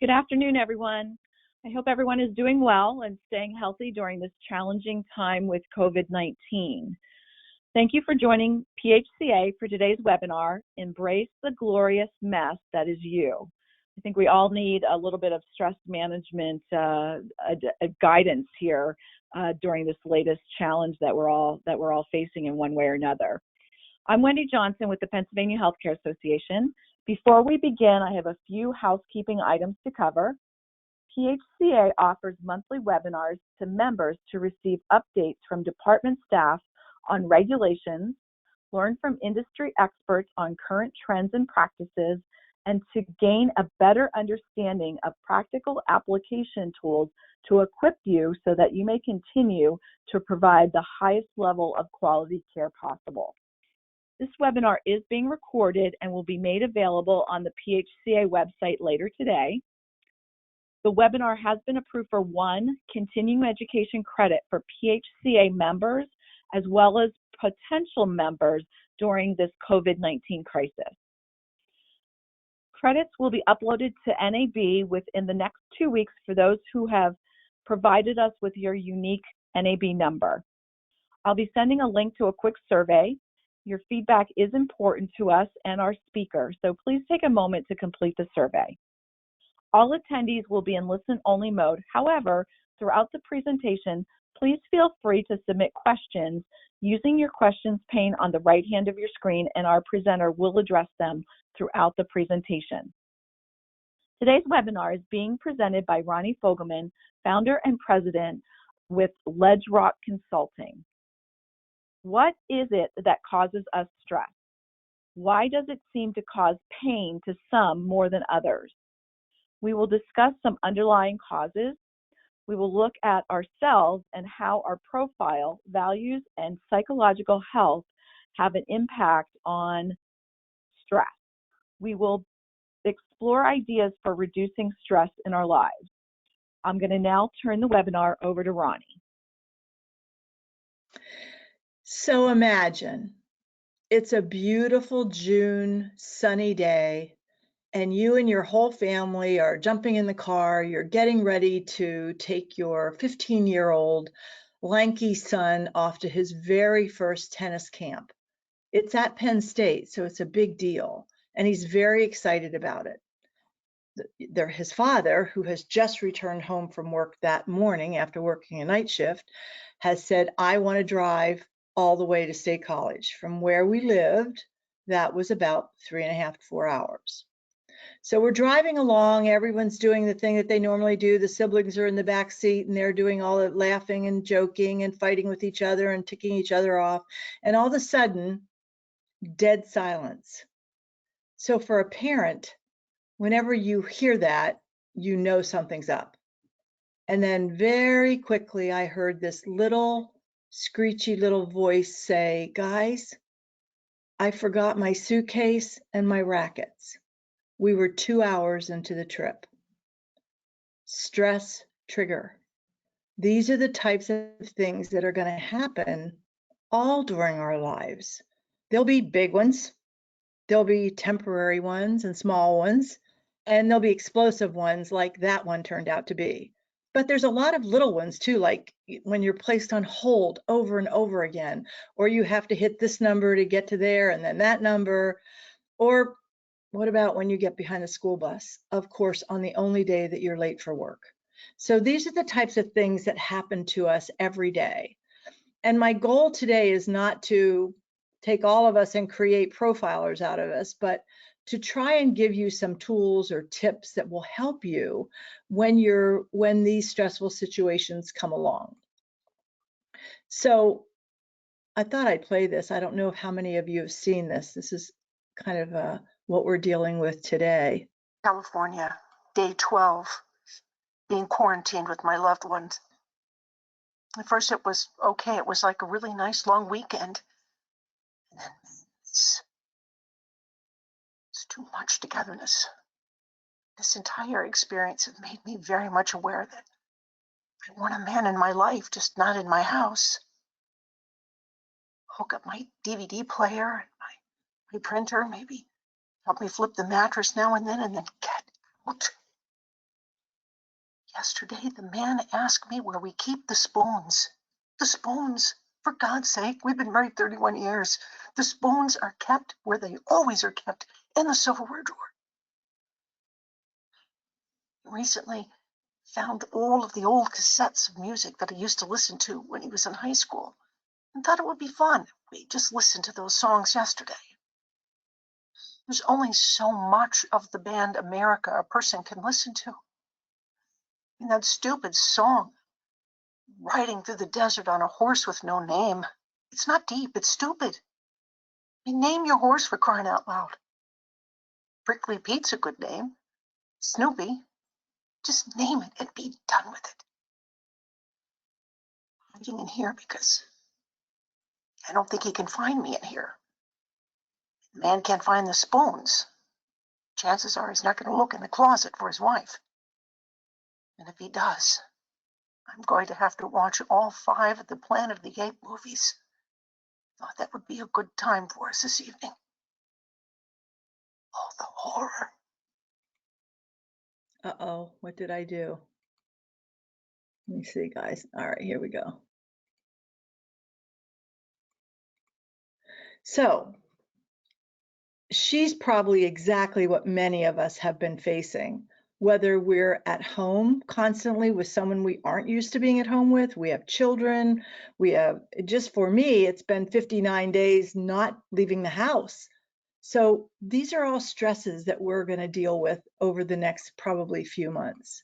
Good afternoon, everyone. I hope everyone is doing well and staying healthy during this challenging time with COVID-19. Thank you for joining PHCA for today's webinar, Embrace the Glorious Mess That Is You. I think we all need a little bit of stress management guidance here during this latest challenge that we're all facing in one way or another. I'm Wendy Johnson with the Pennsylvania Healthcare Association. Before we begin, I have a few housekeeping items to cover. PHCA offers monthly webinars to members to receive updates from department staff on regulations, learn from industry experts on current trends and practices, and to gain a better understanding of practical application tools to equip you so that you may continue to provide the highest level of quality care possible. This webinar is being recorded and will be made available on the PHCA website later today. The webinar has been approved for 1 continuing education credit for PHCA members as well as potential members during this COVID-19 crisis. Credits will be uploaded to NAB within the next 2 weeks for those who have provided us with your unique NAB number. I'll be sending a link to a quick survey. Your feedback is important to us and our speaker, so please take a moment to complete the survey. All attendees will be in listen-only mode. However, throughout the presentation, please feel free to submit questions using your questions pane on the right hand of your screen, and our presenter will address them throughout the presentation. Today's webinar is being presented by Roni Fogelman, founder and president with Ledgerock Consulting. What is it that causes us stress? Why does it seem to cause pain to some more than others? We will discuss some underlying causes. We will look at ourselves and how our profile, values, and psychological health have an impact on stress. We will explore ideas for reducing stress in our lives. I'm going to now turn the webinar over to Roni. So imagine it's a beautiful June sunny day and you and your whole family are jumping in the car. You're getting ready to take your 15-year-old lanky son off to his very first tennis camp. It's at Penn State, so it's a big deal, and he's very excited about it. His father, who has just returned home from work that morning after working a night shift, has said, I want to drive all the way to State College. From where we lived, that was about 3.5 to 4 hours. So we're driving along, everyone's doing the thing that they normally do. The siblings are in the back seat and they're doing all the laughing and joking and fighting with each other and ticking each other off. And all of a sudden, dead silence. So for a parent, whenever you hear that, you know something's up. And then very quickly, I heard this little screechy little voice say, guys, I forgot my suitcase and my rackets. We were 2 hours into the trip. Stress trigger. These are the types of things that are going to happen all during our lives. There'll be big ones, there'll be temporary ones and small ones, and there'll be explosive ones like that one turned out to be. But there's a lot of little ones too, like when you're placed on hold over and over again, or you have to hit this number to get to there and then that number. Or what about when you get behind the school bus? Of course, on the only day that you're late for work. So these are the types of things that happen to us every day. And my goal today is not to take all of us and create profilers out of us, but to try and give you some tools or tips that will help you when these stressful situations come along. So I thought I'd play this. I don't know how many of you have seen this. This is kind of what we're dealing with today. California, day 12, being quarantined with my loved ones. At first it was okay. It was like a really nice long weekend. And then it's too much togetherness. This entire experience has made me very much aware that I want a man in my life, just not in my house. Hook up my DVD player and my printer, maybe help me flip the mattress now and then get out. Yesterday, the man asked me where we keep the spoons. The spoons, for God's sake, we've been married 31 years. The spoons are kept where they always are kept, in the silverware drawer. Recently, found all of the old cassettes of music that I used to listen to when he was in high school, and thought it would be fun. We just listened to those songs yesterday. There's only so much of the band America a person can listen to. And that stupid song, riding through the desert on a horse with no name. It's not deep, it's stupid. I mean, name your horse, for crying out loud. Prickly Pete's a good name. Snoopy. Just name it and be done with it. I'm hiding in here because I don't think he can find me in here. The man can't find the spoons. Chances are he's not going to look in the closet for his wife. And if he does, I'm going to have to watch all 5 of the Planet of the Apes movies. Thought that would be a good time for us this evening. Oh, the horror. Uh-oh, what did I do? Let me see, guys. All right, here we go. So she's probably exactly what many of us have been facing, whether we're at home constantly with someone we aren't used to being at home with, we have children, we have, just for me, it's been 59 days not leaving the house. So these are all stresses that we're going to deal with over the next probably few months.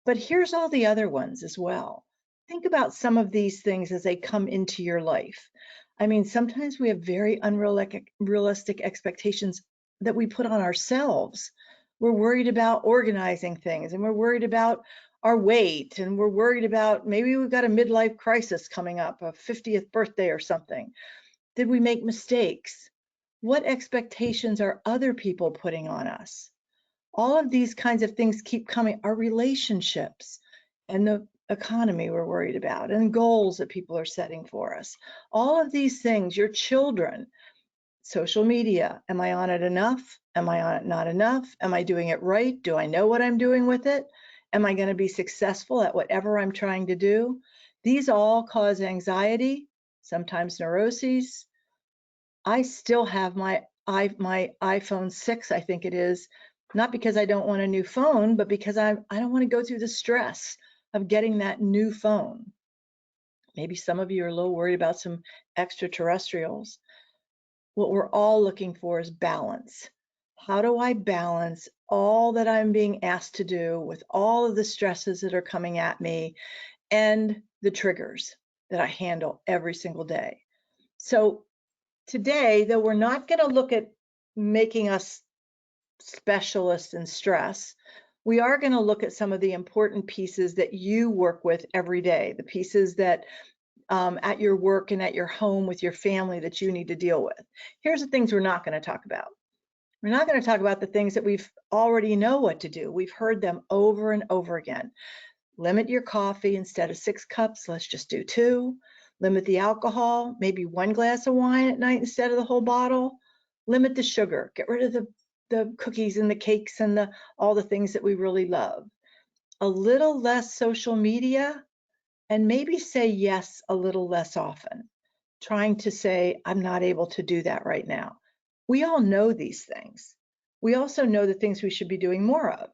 But here's all the other ones as well. Think about some of these things as they come into your life. I mean, sometimes we have very unrealistic expectations that we put on ourselves. We're worried about organizing things, and we're worried about our weight, and we're worried about maybe we've got a midlife crisis coming up, a 50th birthday or something. Did we make mistakes? What expectations are other people putting on us? All of these kinds of things keep coming. Our relationships and the economy we're worried about, and goals that people are setting for us. All of these things, your children, social media. Am I on it enough? Am I on it not enough? Am I doing it right? Do I know what I'm doing with it? Am I going to be successful at whatever I'm trying to do? These all cause anxiety, sometimes neuroses. I still have my iPhone 6, I think it is, not because I don't want a new phone, but because I don't want to go through the stress of getting that new phone. Maybe some of you are a little worried about some extraterrestrials. What we're all looking for is balance. How do I balance all that I'm being asked to do with all of the stresses that are coming at me and the triggers that I handle every single day? So today, though we're not going to look at making us specialists in stress, we are going to look at some of the important pieces that you work with every day, the pieces that at your work and at your home with your family that you need to deal with. Here's the things we're not going to talk about. We're not going to talk about the things that we've already know what to do. We've heard them over and over again. Limit your coffee. Instead of 6 cups, let's just do 2. Limit the alcohol, maybe 1 glass of wine at night instead of the whole bottle. Limit the sugar. Get rid of the cookies and the cakes and all the things that we really love. A little less social media, and maybe say yes a little less often. Trying to say, I'm not able to do that right now. We all know these things. We also know the things we should be doing more of.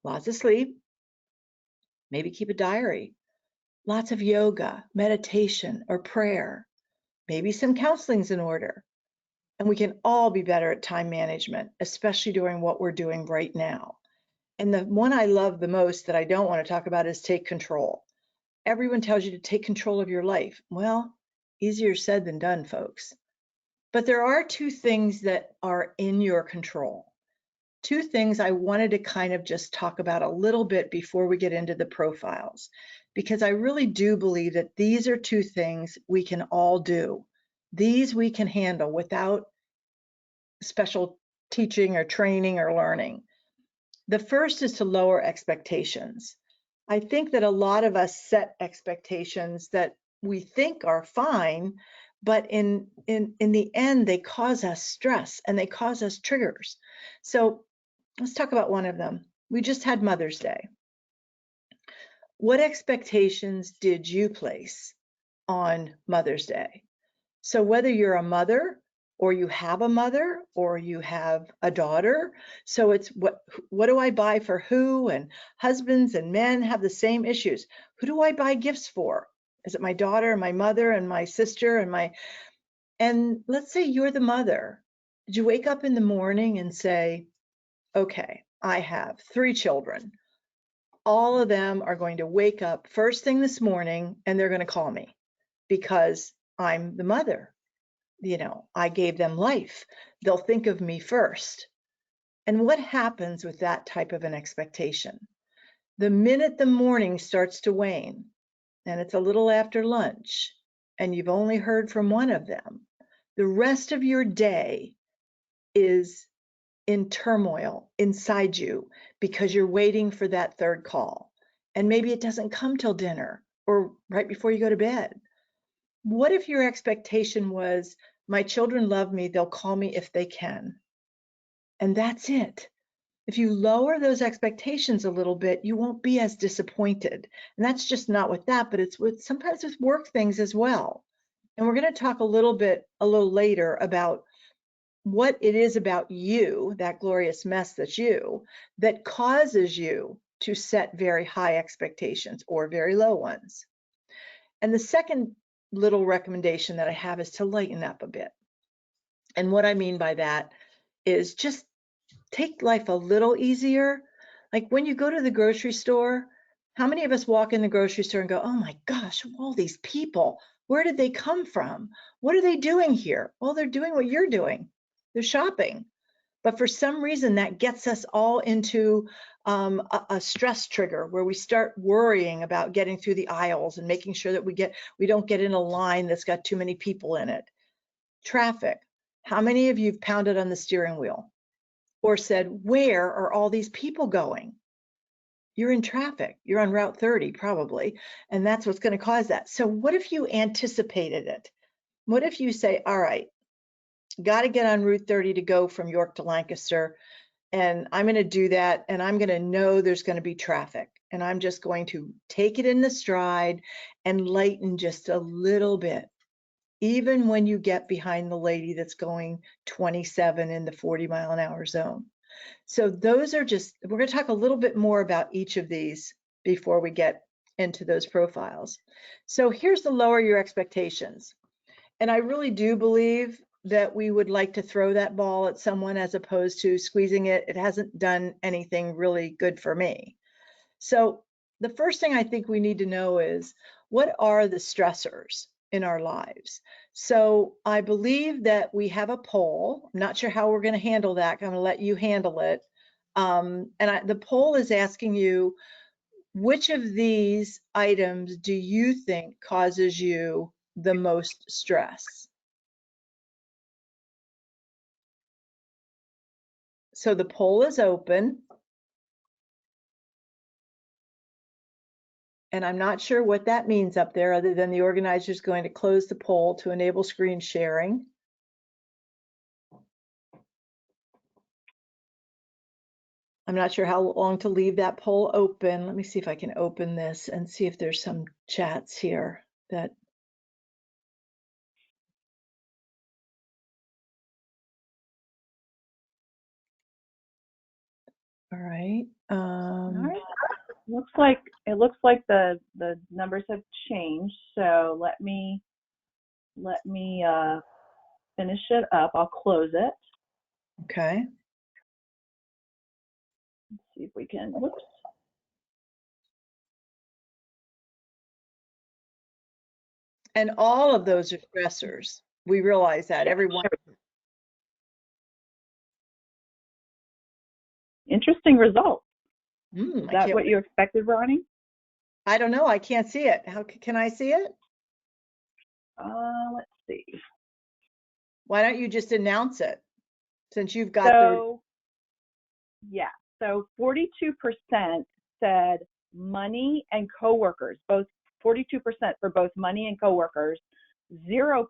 Lots of sleep, maybe keep a diary, lots of yoga, meditation, or prayer, maybe some counseling's in order. And we can all be better at time management, especially during what we're doing right now. And the one I love the most that I don't want to talk about is take control. Everyone tells you to take control of your life. Well, easier said than done, folks. But there are 2 things that are in your control. 2 things I wanted to kind of just talk about a little bit before we get into the profiles, because I really do believe that these are 2 things we can all do. These we can handle without special teaching or training or learning. The first is to lower expectations. I think that a lot of us set expectations that we think are fine, but in the end, they cause us stress and they cause us triggers. So let's talk about one of them. We just had Mother's Day. what expectations did you place on Mother's Day? So whether you're a mother or you have a mother or you have a daughter, so it's what do I buy for who? And husbands and men have the same issues. Who do I buy gifts for? Is it my daughter and my mother and my sister and let's say you're the mother. Did you wake up in the morning and say, okay, I have 3 children. All of them are going to wake up first thing this morning and they're going to call me because I'm the mother. I gave them life. They'll think of me first. And what happens with that type of an expectation? The minute the morning starts to wane and it's a little after lunch and you've only heard from one of them, the rest of your day is in turmoil inside you because you're waiting for that third call. And maybe it doesn't come till dinner or right before you go to bed. What if your expectation was, my children love me, they'll call me if they can. And that's it. If you lower those expectations a little bit, you won't be as disappointed. And that's just not with that, but it's with sometimes with work things as well. And we're going to talk a little later about what it is about you, that glorious mess that's you, that causes you to set very high expectations or very low ones. And the second little recommendation that I have is to lighten up a bit. And what I mean by that is just take life a little easier. Like when you go to the grocery store, how many of us walk in the grocery store and go, oh my gosh, all these people, where did they come from? What are they doing here? Well, they're doing what you're doing. They're shopping. But for some reason, that gets us all into a stress trigger where we start worrying about getting through the aisles and making sure that we don't get in a line that's got too many people in it. Traffic. How many of you have pounded on the steering wheel or said, where are all these people going? You're in traffic. You're on Route 30 probably, and that's what's going to cause that. So what if you anticipated it? What if you say, all right, got to get on Route 30 to go from York to Lancaster, and I'm going to do that, and I'm going to know there's going to be traffic, and I'm just going to take it in the stride and lighten just a little bit, even when you get behind the lady that's going 27 in the 40-mile-an-hour zone. So those are just, we're going to talk a little bit more about each of these before we get into those profiles. So here's the lower your expectations. And I really do believe that we would like to throw that ball at someone as opposed to squeezing it. It hasn't done anything really good for me. So the first thing I think we need to know is, what are the stressors in our lives? So I believe that we have a poll. I'm not sure how we're going to handle that. I'm going to let you handle it. The poll is asking you, which of these items do you think causes you the most stress? So the poll is open. And I'm not sure what that means up there other than the organizer is going to close the poll to enable screen sharing. I'm not sure how long to leave that poll open. Let me see if I can open this and see if there's some chats here that. All right. All right. It looks like the numbers have changed. So let me finish it up. I'll close it. Okay. Let's see if we can. Whoops. And all of those are stressors. We realize that everyone. Interesting results. Is Is that what you expected, Roni? I don't know. I can't see it. How can I see it? Let's see. Why don't you just announce it, since you've got Yeah. So 42% said money and coworkers, both 42% for both money and coworkers, 0%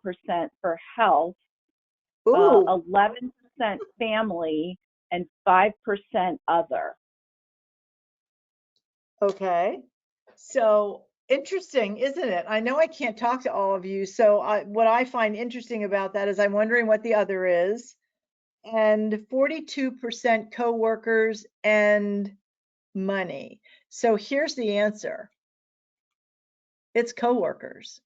for health, 11% family, and 5% other. Okay. So interesting, isn't it? I know I can't talk to all of you. So what I find interesting about that is I'm wondering what the other is. And 42% coworkers and money. So here's the answer. It's coworkers.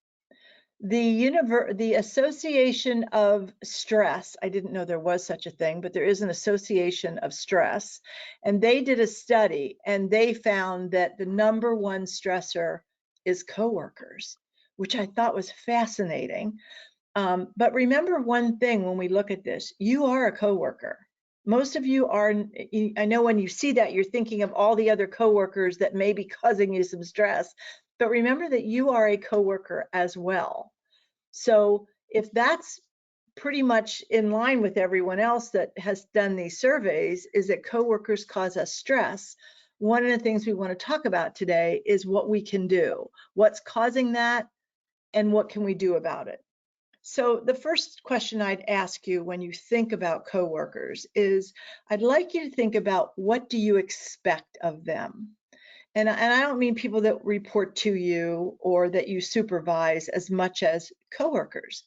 The Association of Stress, I didn't know there was such a thing, but there is an Association of Stress, and they did a study and they found that the number one stressor is coworkers, which I thought was fascinating. But remember one thing when we look at this, you are a coworker. Most of you are, I know when you see that, you're thinking of all the other coworkers that may be causing you some stress, but remember that you are a coworker as well. So if that's pretty much in line with everyone else that has done these surveys, is that coworkers cause us stress. One of the things we want to talk about today is what we can do, what's causing that, and what can we do about it. So the first question I'd ask you when you think about coworkers is, I'd like you to think about, what do you expect of them? And I don't mean people that report to you or that you supervise as much as coworkers.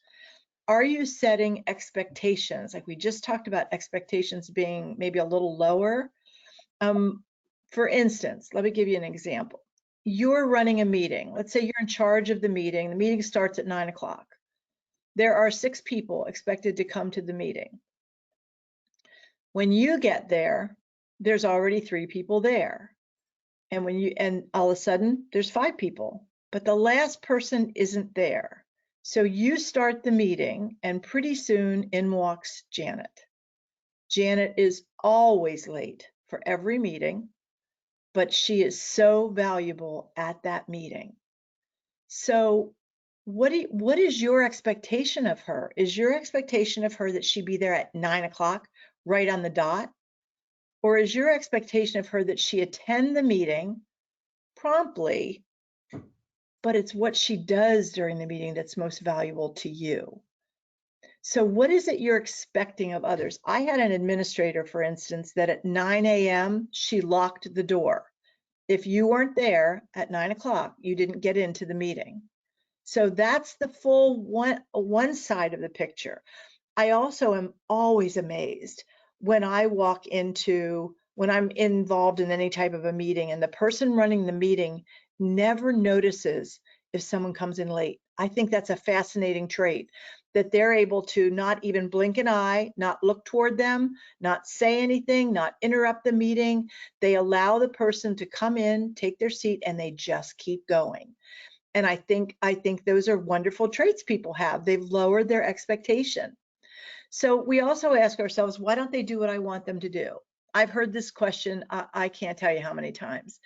Are you setting expectations? Like we just talked about expectations being maybe a little lower. For instance, let me give you an example. You're running a meeting. Let's say you're in charge of the meeting. The meeting starts at 9 o'clock. There are 6 people expected to come to the meeting. When you get there, there's already 3 people there. And all of a sudden there's 5 people, but the last person isn't there. So you start the meeting and pretty soon in walks Janet. Janet is always late for every meeting, but she is so valuable at that meeting. So what is your expectation of her? Is your expectation of her that she be there at 9 o'clock, right on the dot? Or is your expectation of her that she attend the meeting promptly, but it's what she does during the meeting that's most valuable to you? So what is it you're expecting of others? I had an administrator, for instance, that at 9 a.m. she locked the door. If you weren't there at 9 o'clock, you didn't get into the meeting. So that's the full one side of the picture. I also am always amazed when when I'm involved in any type of a meeting and the person running the meeting never notices if someone comes in late. I think that's a fascinating trait, that they're able to not even blink an eye, not look toward them, not say anything, not interrupt the meeting. They allow the person to come in, take their seat, and they just keep going. And I think those are wonderful traits people have. They've lowered their expectation. So we also ask ourselves, why don't they do what I want them to do? I've heard this question, I can't tell you how many times.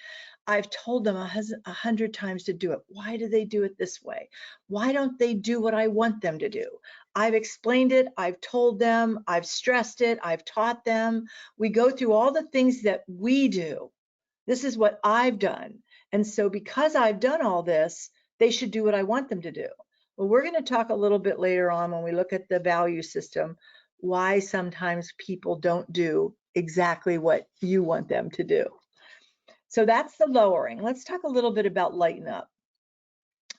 I've told them 100 times to do it. Why do they do it this way? Why don't they do what I want them to do? I've explained it, I've told them, I've stressed it, I've taught them. We go through all the things that we do. This is what I've done. And so because I've done all this, they should do what I want them to do. Well, we're going to talk a little bit later on when we look at the value system, why sometimes people don't do exactly what you want them to do. So that's the lowering. Let's talk a little bit about Lighten Up.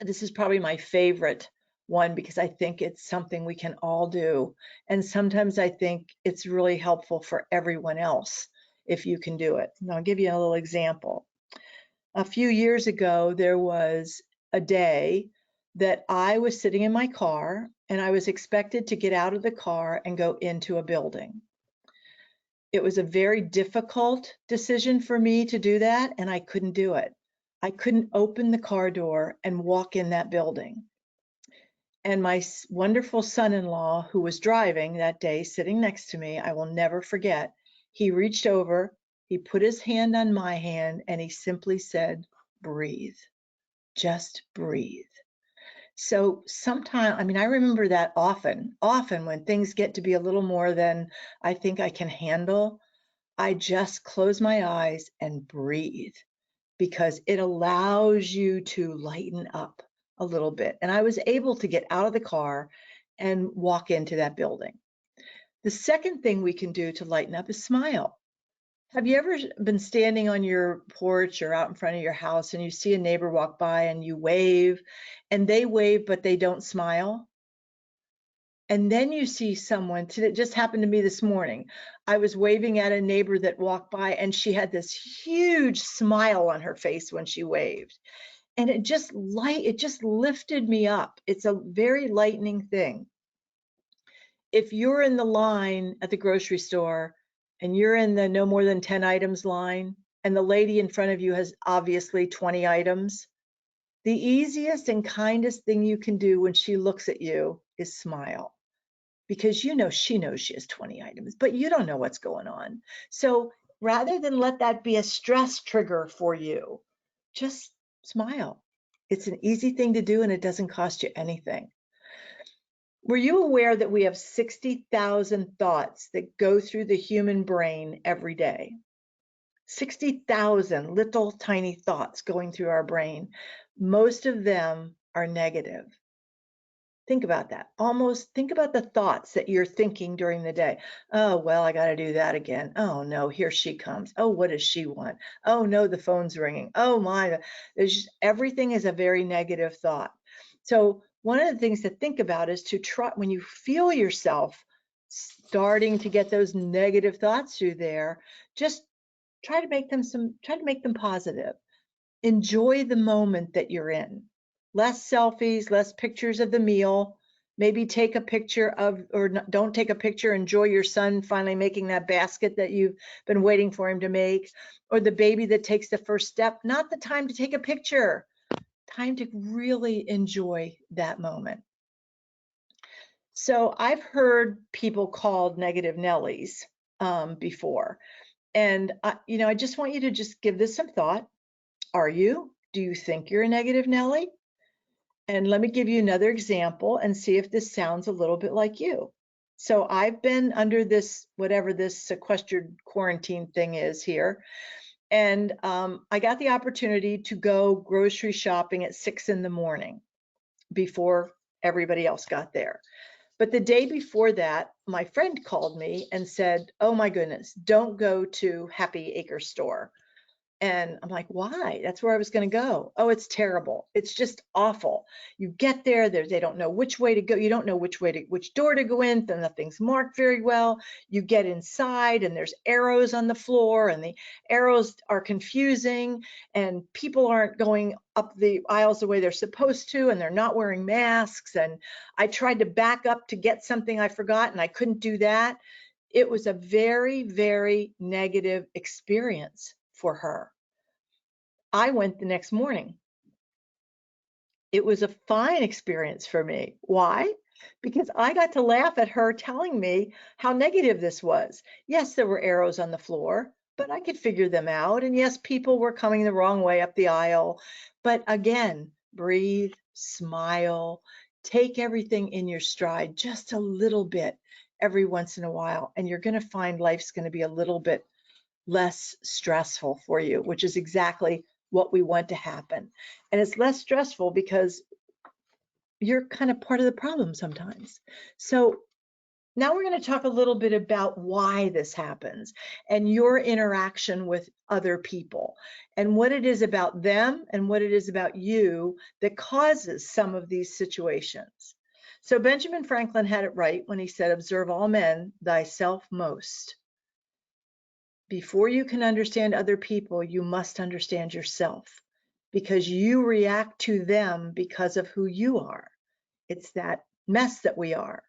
This is probably my favorite one because I think it's something we can all do. And sometimes I think it's really helpful for everyone else if you can do it. And I'll give you a little example. A few years ago, there was a day that I was sitting in my car and I was expected to get out of the car and go into a building. It was a very difficult decision for me to do that, and I couldn't do it. I couldn't open the car door and walk in that building. And my wonderful son-in-law, who was driving that day, sitting next to me, I will never forget, he reached over, he put his hand on my hand, and he simply said, breathe, just breathe. So sometimes, I mean, I remember that often when things get to be a little more than I think I can handle, I just close my eyes and breathe because it allows you to lighten up a little bit. And I was able to get out of the car and walk into that building. The second thing we can do to lighten up is smile. Have you ever been standing on your porch or out in front of your house and you see a neighbor walk by and you wave and they wave, but they don't smile? And then you see someone, it just happened to me this morning. I was waving at a neighbor that walked by and she had this huge smile on her face when she waved. And it just lifted me up. It's a very lightening thing. If you're in the line at the grocery store and you're in the no more than 10 items line, and the lady in front of you has obviously 20 items, the easiest and kindest thing you can do when she looks at you is smile. Because you know she knows she has 20 items, but you don't know what's going on. So rather than let that be a stress trigger for you, just smile. It's an easy thing to do and it doesn't cost you anything. Were you aware that we have 60,000 thoughts that go through the human brain every day? 60,000 little tiny thoughts going through our brain. Most of them are negative. Think about that. Think about the thoughts that you're thinking during the day. Oh, well, I got to do that again. Oh, no, here she comes. Oh, what does she want? Oh, no, the phone's ringing. Oh, my. Everything is a very negative thought. So one of the things to think about is to try, when you feel yourself starting to get those negative thoughts through there, just try to make them positive. Enjoy the moment that you're in. Less selfies, less pictures of the meal. Maybe take a picture of, or don't take a picture, enjoy your son finally making that basket that you've been waiting for him to make, or the baby that takes the first step. Not the time to take a picture. Time to really enjoy that moment. So I've heard people called negative Nellies before. And I just want you to just give this some thought. Are you? Do you think you're a negative Nelly? And let me give you another example and see if this sounds a little bit like you. So I've been under this, whatever this sequestered quarantine thing is here. And I got the opportunity to go grocery shopping at 6 in the morning before everybody else got there. But the day before that, my friend called me and said, oh my goodness, don't go to Happy Acre store. And I'm like, why? That's where I was going to go. Oh, it's terrible. It's just awful. You get there, they don't know which way to go. You don't know which door to go in. Then nothing's marked very well. You get inside and there's arrows on the floor and the arrows are confusing and people aren't going up the aisles the way they're supposed to and they're not wearing masks. And I tried to back up to get something I forgot and I couldn't do that. It was a very, very negative experience for her. I went the next morning. It was a fine experience for me. Why? Because I got to laugh at her telling me how negative this was. Yes, there were arrows on the floor, but I could figure them out. And yes, people were coming the wrong way up the aisle. But again, breathe, smile, take everything in your stride just a little bit every once in a while. And you're going to find life's going to be a little bit less stressful for you, which is exactly what we want to happen. And it's less stressful because you're kind of part of the problem sometimes. So now we're going to talk a little bit about why this happens and your interaction with other people and what it is about them and what it is about you that causes some of these situations. So Benjamin Franklin had it right when he said, observe all men, thyself most. Before you can understand other people, you must understand yourself because you react to them because of who you are. It's that mess that we are.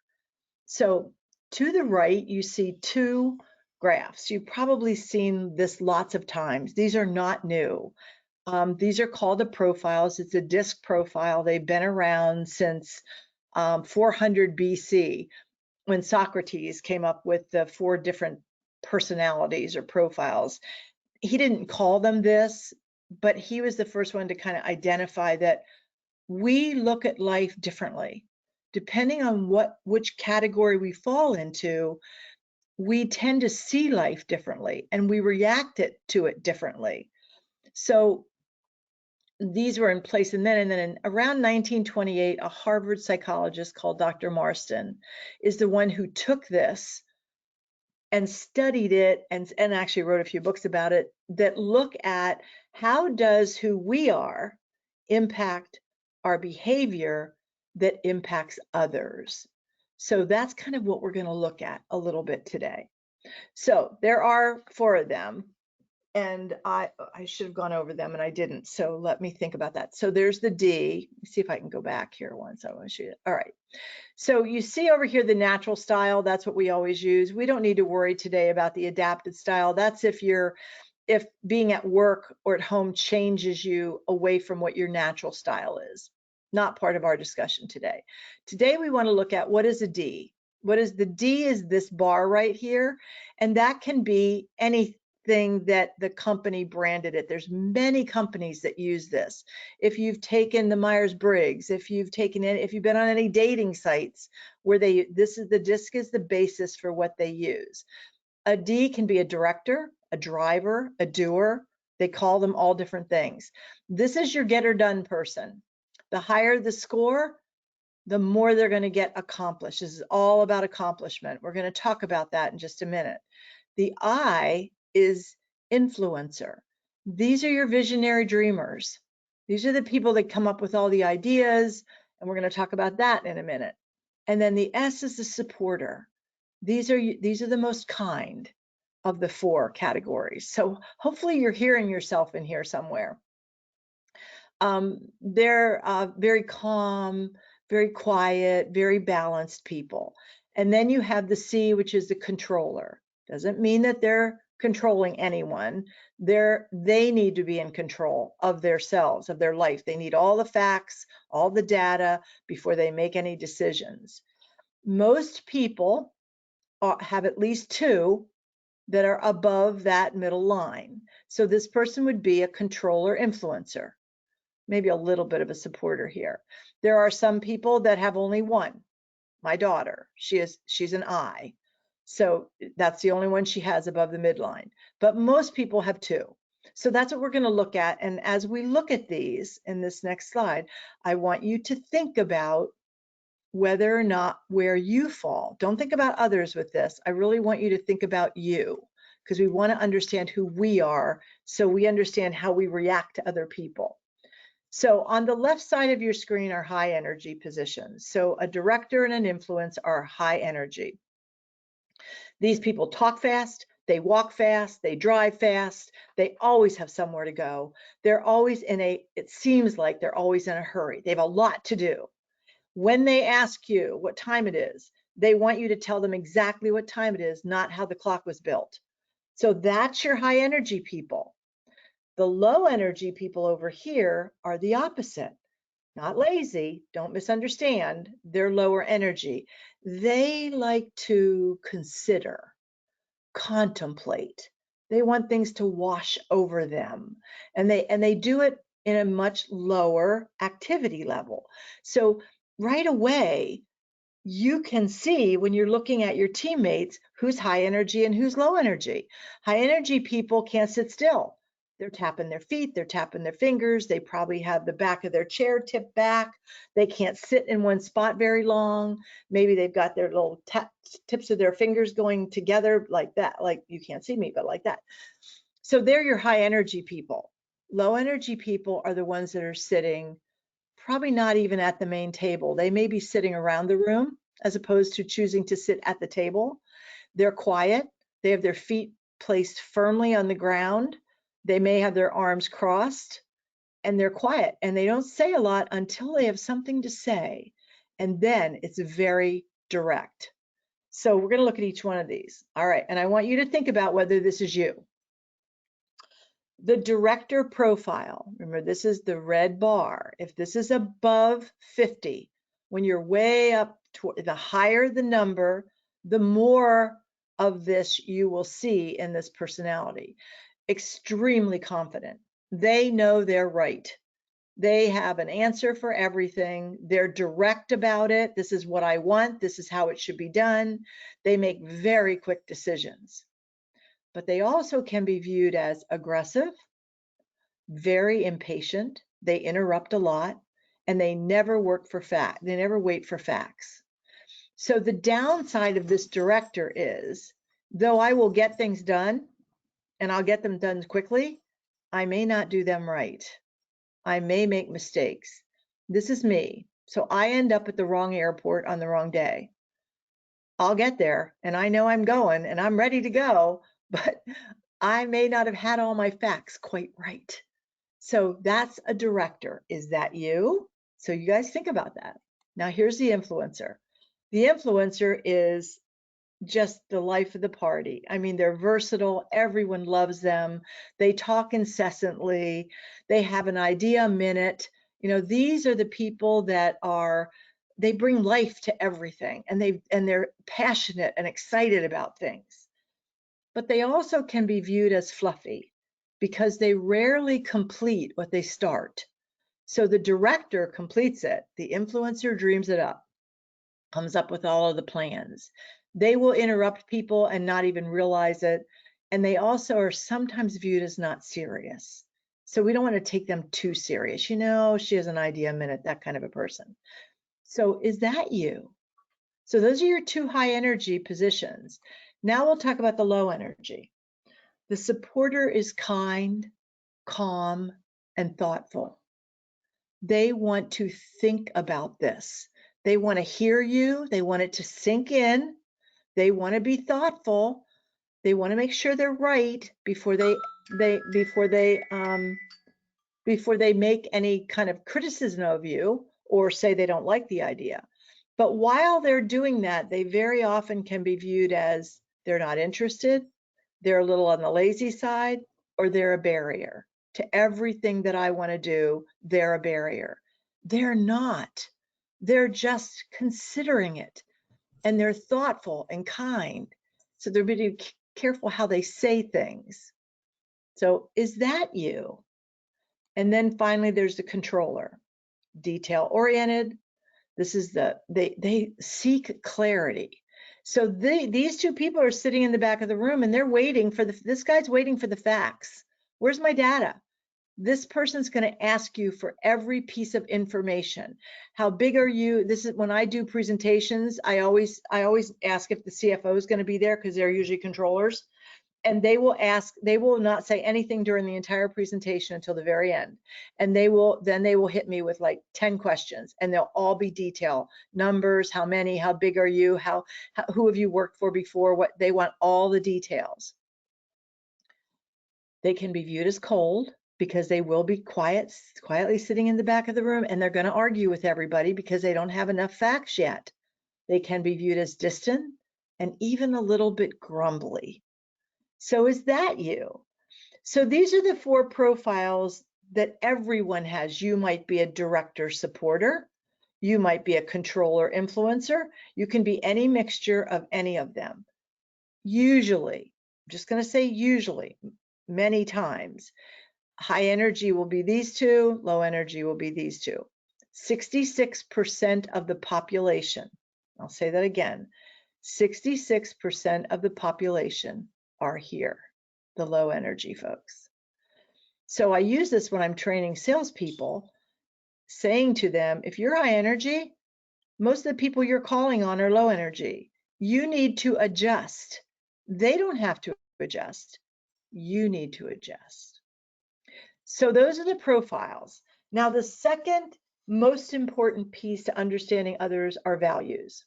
So to the right, you see two graphs. You've probably seen this lots of times. These are not new. These are called the profiles. It's a disc profile. They've been around since 400 BC when Socrates came up with the 4 different personalities or profiles. He didn't call them this, but he was the first one to kind of identify that we look at life differently. Depending on which category we fall into, we tend to see life differently and we react to it differently. So these were in place. And then in around 1928, a Harvard psychologist called Dr. Marston is the one who took this and studied it and actually wrote a few books about it that look at how does who we are impact our behavior that impacts others. So that's kind of what we're going to look at a little bit today. So there are 4 of them, and I should have gone over them and I didn't. So let me think about that. So there's the D. Let me see if I can go back here once. I want to show you. All right. So you see over here the natural style. That's what we always use. We don't need to worry today about the adapted style. That's if being at work or at home changes you away from what your natural style is. Not part of our discussion today. Today we want to look at what is a D. What is the D is this bar right here, and that can be anything that the company branded it. There's many companies that use this. If you've taken the Myers-Briggs, if you've been on any dating sites where the DISC is the basis for what they use. A D can be a director, a driver, a doer. They call them all different things. This is your get her done person. The higher the score, the more they're going to get accomplished. This is all about accomplishment. We're going to talk about that in just a minute. The I is influencer. These are your visionary dreamers. These are the people that come up with all the ideas, and we're going to talk about that in a minute. And then the S is the supporter. These are the most kind of the 4 categories. So hopefully you're hearing yourself in here somewhere. They're very calm, very quiet, very balanced people. And then you have the C, which is the controller. Doesn't mean that they're controlling anyone. They need to be in control of themselves, of their life. They need all the facts, all the data before they make any decisions. Most people have at least 2 that are above that middle line. So this person would be a controller influencer, maybe a little bit of a supporter here. There are some people that have only 1. My daughter, she's an I. So that's the only one she has above the midline. But most people have 2. So that's what we're going to look at. And as we look at these in this next slide, I want you to think about whether or not where you fall. Don't think about others with this. I really want you to think about you, because we want to understand who we are so we understand how we react to other people. So on the left side of your screen are high energy positions. So a director and an influence are high energy. These people talk fast, they walk fast, they drive fast, they always have somewhere to go. They're always it seems like they're always in a hurry. They have a lot to do. When they ask you what time it is, they want you to tell them exactly what time it is, not how the clock was built. So that's your high energy people. The low energy people over here are the opposite. Not lazy, don't misunderstand. They're lower energy. They like to consider, contemplate. They want things to wash over them. And they do it in a much lower activity level. So right away, you can see when you're looking at your teammates who's high energy and who's low energy. High energy people can't sit still. They're tapping their feet, they're tapping their fingers, they probably have the back of their chair tipped back. They can't sit in one spot very long. Maybe they've got their little tips of their fingers going together like that, like you can't see me, but like that. So they're your high energy people. Low energy people are the ones that are sitting probably not even at the main table. They may be sitting around the room as opposed to choosing to sit at the table. They're quiet. They have their feet placed firmly on the ground. They may have their arms crossed, and they're quiet, and they don't say a lot until they have something to say. And then it's very direct. So we're going to look at each one of these. All right. And I want you to think about whether this is you. The director profile, remember this is the red bar. If this is above 50, when you're way up, the higher the number, the more of this you will see in this personality. Extremely confident. They know they're right. They have an answer for everything. They're direct about it. This is what I want. This is how it should be done. They make very quick decisions. But they also can be viewed as aggressive, very impatient. They interrupt a lot, and they never wait for facts. So the downside of this director is Though I will get things done and I'll get them done quickly, I may not do them right. I may make mistakes. This is me. So I end up at the wrong airport on the wrong day. I'll get there and I know I'm going and I'm ready to go, but I may not have had all my facts quite right. So that's a director. Is that you? So you guys think about that. Now here's the influencer. The influencer is just the life of the party. I mean, they're versatile. Everyone loves them. They talk incessantly. They have an idea a minute. You know, these are the people that they bring life to everything, and they're passionate and excited about things. But they also can be viewed as fluffy because they rarely complete what they start. So the director completes it. The influencer dreams it up, comes up with all of the plans. They will interrupt people and not even realize it. And they also are sometimes viewed as not serious. So we don't want to take them too serious. You know, she has an idea a minute, that kind of a person. So is that you? So those are your two high energy positions. Now we'll talk about the low energy. The supporter is kind, calm, and thoughtful. They want to think about this. They want to hear you. They want it to sink in. They want to be thoughtful. They want to make sure they're right before they make any kind of criticism of you or say they don't like the idea. But while they're doing that, they very often can be viewed as they're not interested, they're a little on the lazy side, or they're a barrier to everything that I want to do. They're a barrier. They're not. They're just considering it, and they're thoughtful and kind. So they're being careful how they say things. So is that you? And then finally, there's the controller, detail oriented. This is they seek clarity. So these two people are sitting in the back of the room and they're waiting for this guy's waiting for the facts. Where's my data? This person's going to ask you for every piece of information. How big are you? This is when I do presentations, I always ask if the CFO is going to be there, because they're usually controllers. And they will not say anything during the entire presentation until the very end. And they will hit me with like 10 questions, and they'll all be detail, numbers, how many, how big are you, who have you worked for before, what they want, all the details. They can be viewed as cold because they will be quietly sitting in the back of the room, and they're going to argue with everybody because they don't have enough facts yet. They can be viewed as distant and even a little bit grumbly. So is that you? So these are the 4 profiles that everyone has. You might be a director supporter. You might be a controller influencer. You can be any mixture of any of them. Usually, I'm just going to say usually, many times, high energy will be these 2, low energy will be these 2. 66% of the population, I'll say that again, 66% of the population are here, the low energy folks. So I use this when I'm training salespeople, saying to them, if you're high energy, most of the people you're calling on are low energy. You need to adjust. They don't have to adjust. You need to adjust. So those are the profiles. Now, the second most important piece to understanding others are values.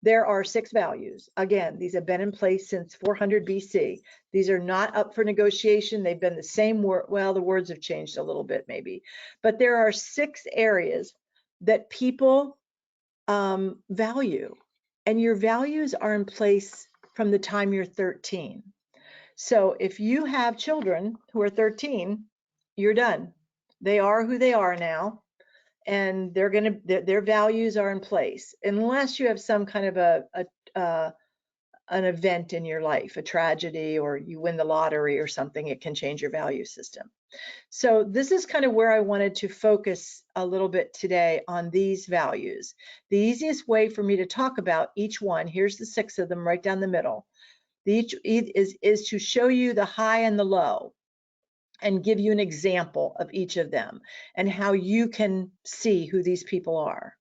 There are 6 values. Again, these have been in place since 400 BC. These are not up for negotiation. They've been the same word. Well, the words have changed a little bit maybe, but there are 6 areas that people value, and your values are in place from the time you're 13. So if you have children who are 13, you're done. They are who they are now. And their values are in place, unless you have some kind of an event in your life, a tragedy, or you win the lottery or something. It can change your value system. So this is kind of where I wanted to focus a little bit today, on these values. The easiest way for me to talk about each one, here's the 6 of them right down the middle. Each is to show you the high and the low, and give you an example of each of them and how you can see who these people are.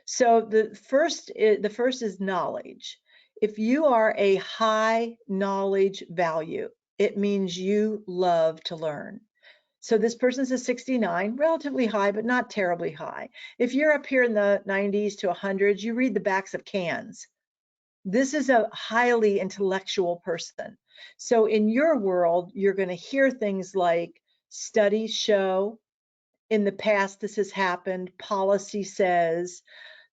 So the first is knowledge. If you are a high knowledge value, it means you love to learn. So this person's a 69, relatively high, but not terribly high. If you're up here in the 90s to 100s, you read the backs of cans. This is a highly intellectual person. So in your world, you're going to hear things like studies show, in the past this has happened, policy says,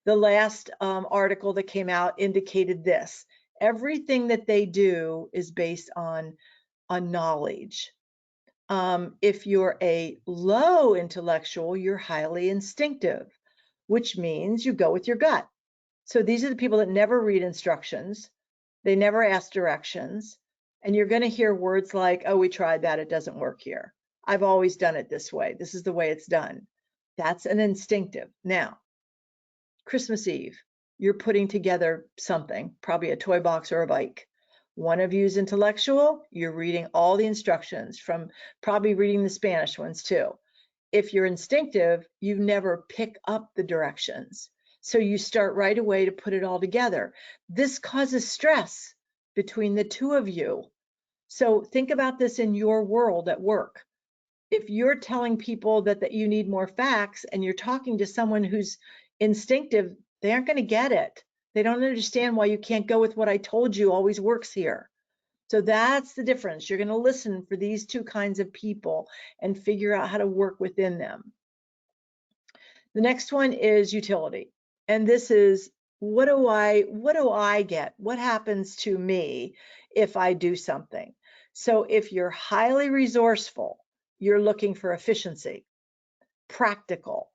the last article that came out indicated this. Everything that they do is based on knowledge. If you're a low intellectual, you're highly instinctive, which means you go with your gut. So these are the people that never read instructions. They never ask directions. And you're going to hear words like, oh, we tried that. It doesn't work here. I've always done it this way. This is the way it's done. That's an instinctive. Now, Christmas Eve, you're putting together something, probably a toy box or a bike. One of you is intellectual, you're reading all the instructions, from probably reading the Spanish ones too. If you're instinctive, you never pick up the directions. So you start right away to put it all together. This causes stress between the two of you. So think about this in your world at work. If you're telling people that you need more facts and you're talking to someone who's instinctive, they aren't going to get it. They don't understand why you can't go with what I told you always works here. So that's the difference. You're going to listen for these two kinds of people and figure out how to work within them. The next one is utility. And this is, what do I get? What happens to me if I do something? So if you're highly resourceful, you're looking for efficiency, practical.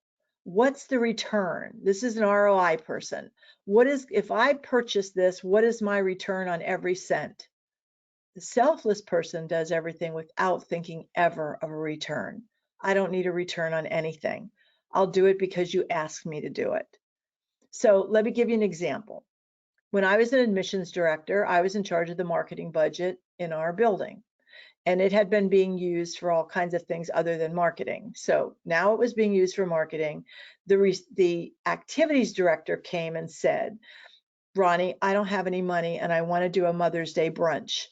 What's the return? This is an ROI person. If I purchase this, what is my return on every cent? The selfless person does everything without thinking ever of a return. I don't need a return on anything. I'll do it because you asked me to do it. So let me give you an example. When I was an admissions director, I was in charge of the marketing budget in our building. And it had been being used for all kinds of things other than marketing. So now it was being used for marketing. The activities director came and said, Roni, I don't have any money and I want to do a Mother's Day brunch.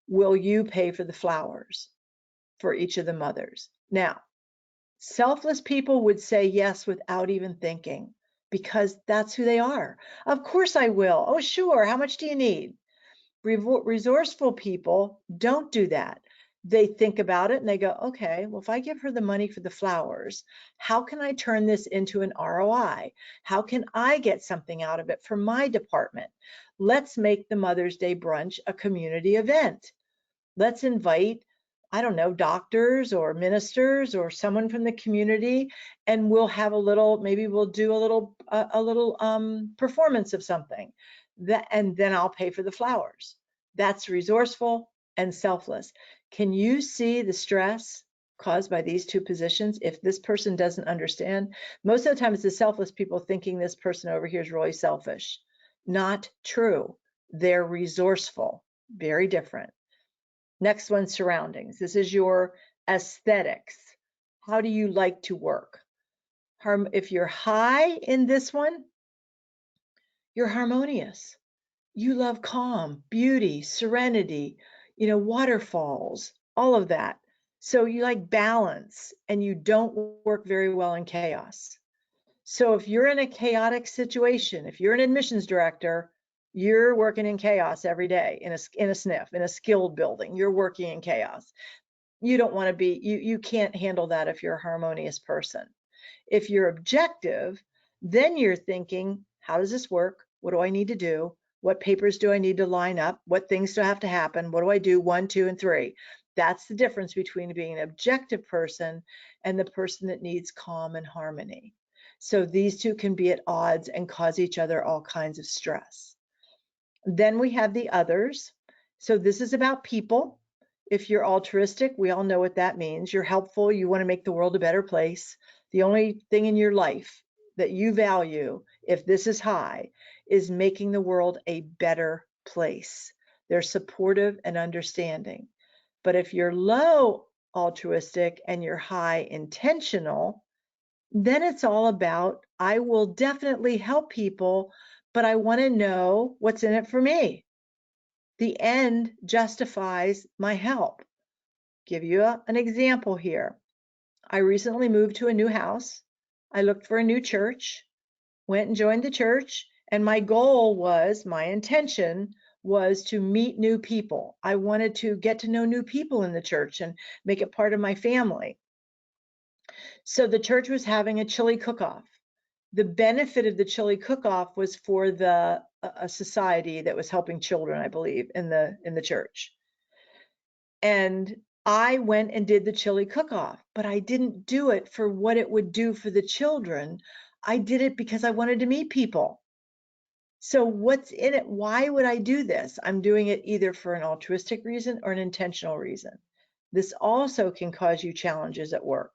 Will you pay for the flowers for each of the mothers? Now, selfless people would say yes without even thinking, because that's who they are. Of course I will. Oh, sure. How much do you need? Resourceful people don't do that. They think about it and they go, okay, well, if I give her the money for the flowers, how can I turn this into an ROI? How can I get something out of it for my department? Let's make the Mother's Day brunch a community event. Let's invite, I don't know, doctors or ministers or someone from the community, and we'll have maybe we'll do a little performance of something. And then I'll pay for the flowers. That's resourceful and selfless. Can you see the stress caused by these two positions if this person doesn't understand? Most of the time it's the selfless people thinking this person over here is really selfish. Not true. They're resourceful. Very different. Next one, surroundings. This is your aesthetics. How do you like to work? If you're high in this one, you're harmonious. You love calm, beauty, serenity, waterfalls, all of that. So you like balance and you don't work very well in chaos. So if you're in a chaotic situation, if you're an admissions director, you're working in chaos every day in a SNF, in a skilled building, you're working in chaos. You don't want to be, you can't handle that if you're a harmonious person. If you're objective, then you're thinking, how does this work? What do I need to do? What papers do I need to line up? What things do I have to happen? What do I do? 1, 2, and 3. That's the difference between being an objective person and the person that needs calm and harmony. So these two can be at odds and cause each other all kinds of stress. Then we have the others. So this is about people. If you're altruistic, we all know what that means. You're helpful. You want to make the world a better place. The only thing in your life that you value, if this is high, is making the world a better place. They're supportive and understanding. But if you're low altruistic and you're high intentional, then it's all about, I will definitely help people, but I want to know what's in it for me. the end justifies my help. Give you an example here. I recently moved to a new house. I looked for a new church, went and joined the church, and my intention was to meet new people. I wanted to get to know new people in the church and make it part of my family. So the church was having a chili cook-off. The benefit of the chili cook-off was for a society that was helping children, I believe, in the church. And I went and did the chili cook-off, but I didn't do it for what it would do for the children. I did it because I wanted to meet people. So what's in it? Why would I do this? I'm doing it either for an altruistic reason or an intentional reason. This also can cause you challenges at work.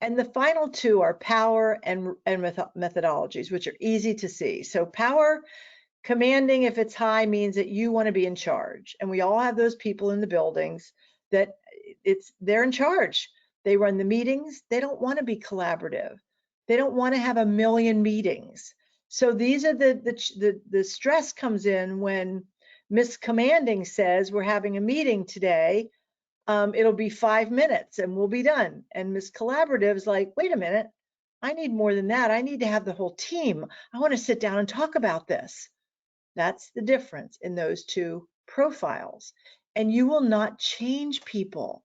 And the final two are power and methodologies, which are easy to see. So power, commanding, if it's high, means that you want to be in charge. And we all have those people in the buildings that they're in charge. They run the meetings. They don't want to be collaborative. They don't want to have a million meetings. So these are the stress comes in when Miss Commanding says we're having a meeting today. It'll be 5 minutes and we'll be done. And Miss Collaborative's like, wait a minute, I need more than that. I need to have the whole team. I want to sit down and talk about this. That's the difference in those two profiles. And you will not change people.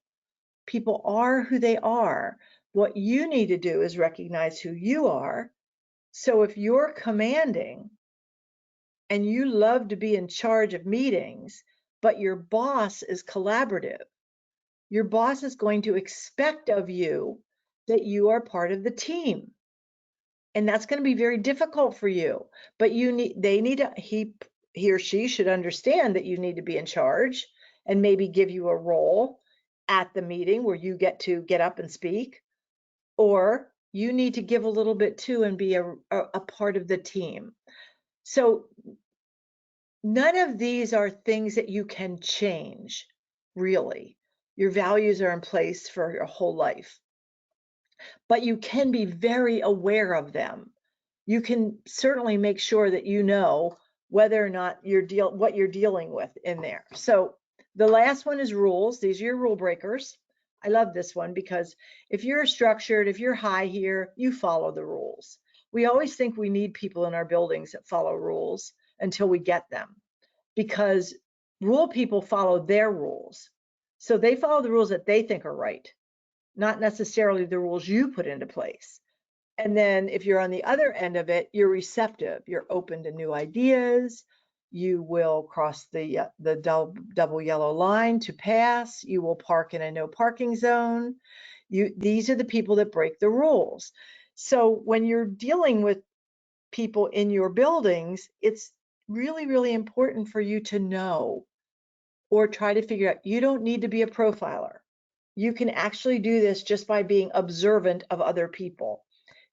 People are who they are. What you need to do is recognize who you are. So if you're commanding and you love to be in charge of meetings, but your boss is collaborative, your boss is going to expect of you that you are part of the team. And that's going to be very difficult for you. But he or she should understand that you need to be in charge and maybe give you a role at the meeting where you get to get up and speak, or you need to give a little bit too and be a part of the team. So none of these are things that you can change, really. Your values are in place for your whole life, but you can be very aware of them. You can certainly make sure that you know whether or not what you're dealing with in there. So the last one is rules. These are your rule breakers. I love this one because if you're structured, if you're high here, you follow the rules. We always think we need people in our buildings that follow rules until we get them, because rule people follow their rules. So they follow the rules that they think are right, not necessarily the rules you put into place. And then if you're on the other end of it, you're receptive, you're open to new ideas, you will cross the double yellow line to pass, you will park in a no parking zone. These are the people that break the rules. So when you're dealing with people in your buildings, it's really, really important for you to know or try to figure out. You don't need to be a profiler. You can actually do this just by being observant of other people.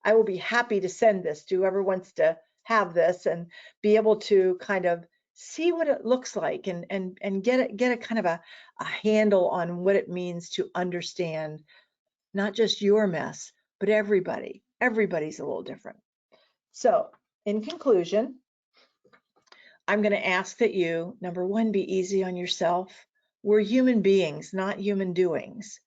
I will be happy to send this to whoever wants to have this and be able to kind of see what it looks like and get a kind of a handle on what it means to understand not just your mess, but everybody. Everybody's a little different. So in conclusion, I'm going to ask that you, number one, be easy on yourself. We're human beings, not human doings.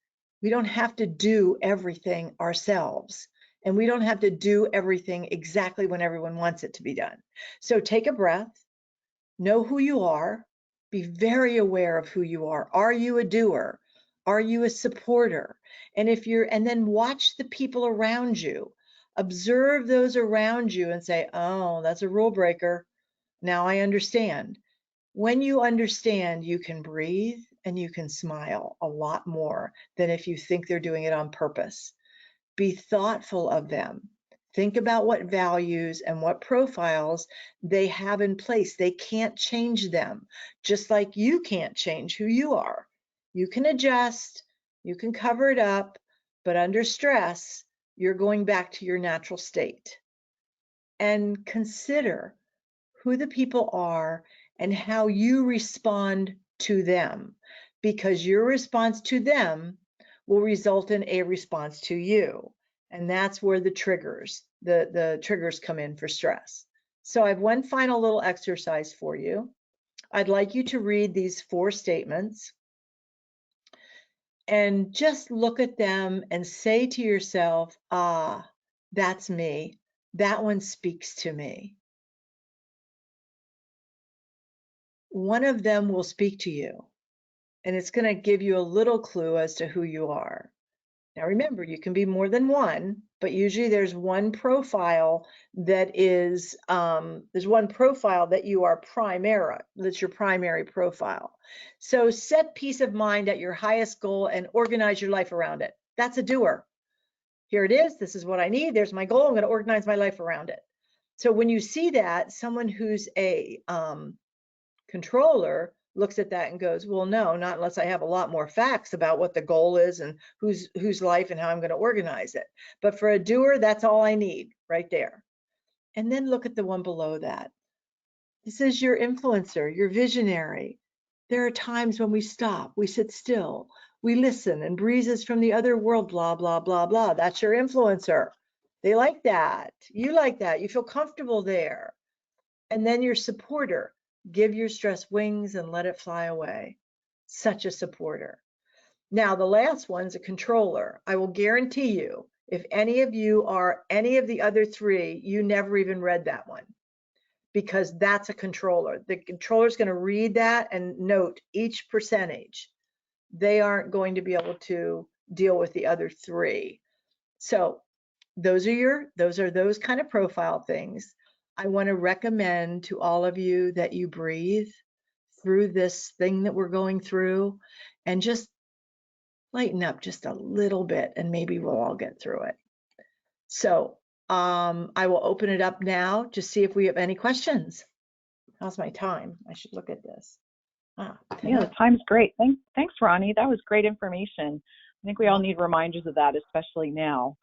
We don't have to do everything ourselves, and we don't have to do everything exactly when everyone wants it to be done. So take a breath, know who you are, be very aware of who you are. Are you a doer? Are you a supporter? And then watch the people around you. Observe those around you and say, oh, that's a rule breaker. Now I understand. When you understand, you can breathe and you can smile a lot more than if you think they're doing it on purpose. Be thoughtful of them. Think about what values and what profiles they have in place. They can't change them, just like you can't change who you are. You can adjust, you can cover it up, but under stress, you're going back to your natural state. And consider who the people are and how you respond to them, because your response to them will result in a response to you. And that's where the triggers come in for stress. So I have one final little exercise for you. I'd like you to read these 4 statements and just look at them and say to yourself, ah, that's me. That one speaks to me. One of them will speak to you, and it's going to give you a little clue as to who you are. Now remember, you can be more than one, but usually there's one profile that is, there's one profile that you are primary, that's your primary profile. So set peace of mind at your highest goal and organize your life around it. That's a doer. Here it is, this is what I need, there's my goal, I'm going to organize my life around it. So when you see that, someone who's a controller looks at that and goes, well, no, not unless I have a lot more facts about what the goal is and whose life and how I'm going to organize it. But for a doer, that's all I need right there. And then look at the one below that. This is your influencer, your visionary. There are times when we stop, we sit still, we listen, and breezes from the other world, blah, blah, blah, blah. That's your influencer. They like that. You like that. You feel comfortable there. And then your supporter. Give your stress wings and let it fly away. Such a supporter. Now, the last one's a controller. I will guarantee you, if any of you are any of the other 3, you never even read that one, because that's a controller. The controller is going to read that and note each percentage. They aren't going to be able to deal with the other 3. So those are those kind of profile things. I want to recommend to all of you that you breathe through this thing that we're going through and just lighten up just a little bit, and maybe we'll all get through it. So I will open it up now to see if we have any questions. How's my time? I should look at this. Yeah, the time's great. Thanks, Roni. That was great information. I think we all need reminders of that, especially now.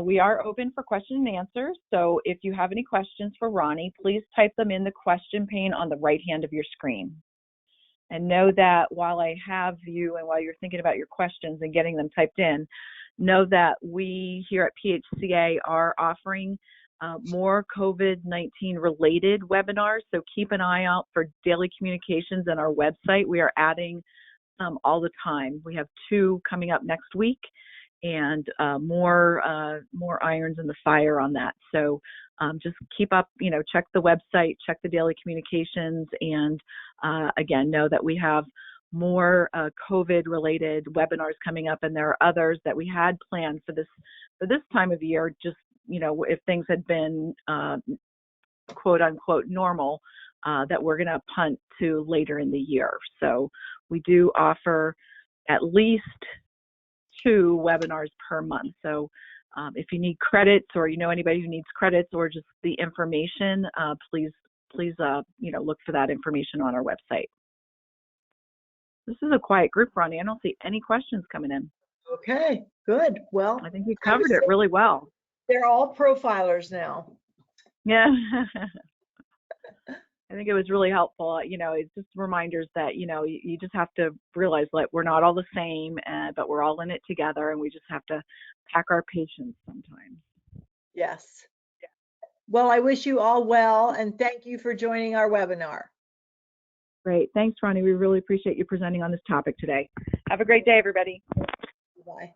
We are open for question and answers, so if you have any questions for Roni, please type them in the question pane on the right hand of your screen. And know that while I have you and while you're thinking about your questions and getting them typed in, know that we here at PHCA are offering more COVID-19 related webinars, so keep an eye out for daily communications on our website. We are adding all the time. We have 2 coming up next week, and more irons in the fire on that. So just keep up, check the website, check the daily communications, and again, know that we have more COVID-related webinars coming up, and there are others that we had planned for this time of year. Just if things had been quote unquote normal, that we're going to punt to later in the year. So we do offer at least 2 webinars per month. So if you need credits, or anybody who needs credits, or just the information, please look for that information on our website. This is a quiet group, Roni. I don't see any questions coming in. Okay, good. Well, I think you covered it really well. They're all profilers now. Yeah. I think it was really helpful. It's just reminders that, you just have to realize that we're not all the same, but we're all in it together, and we just have to pack our patience sometimes. Yes. Well, I wish you all well, and thank you for joining our webinar. Great. Thanks, Roni. We really appreciate you presenting on this topic today. Have a great day, everybody. Bye.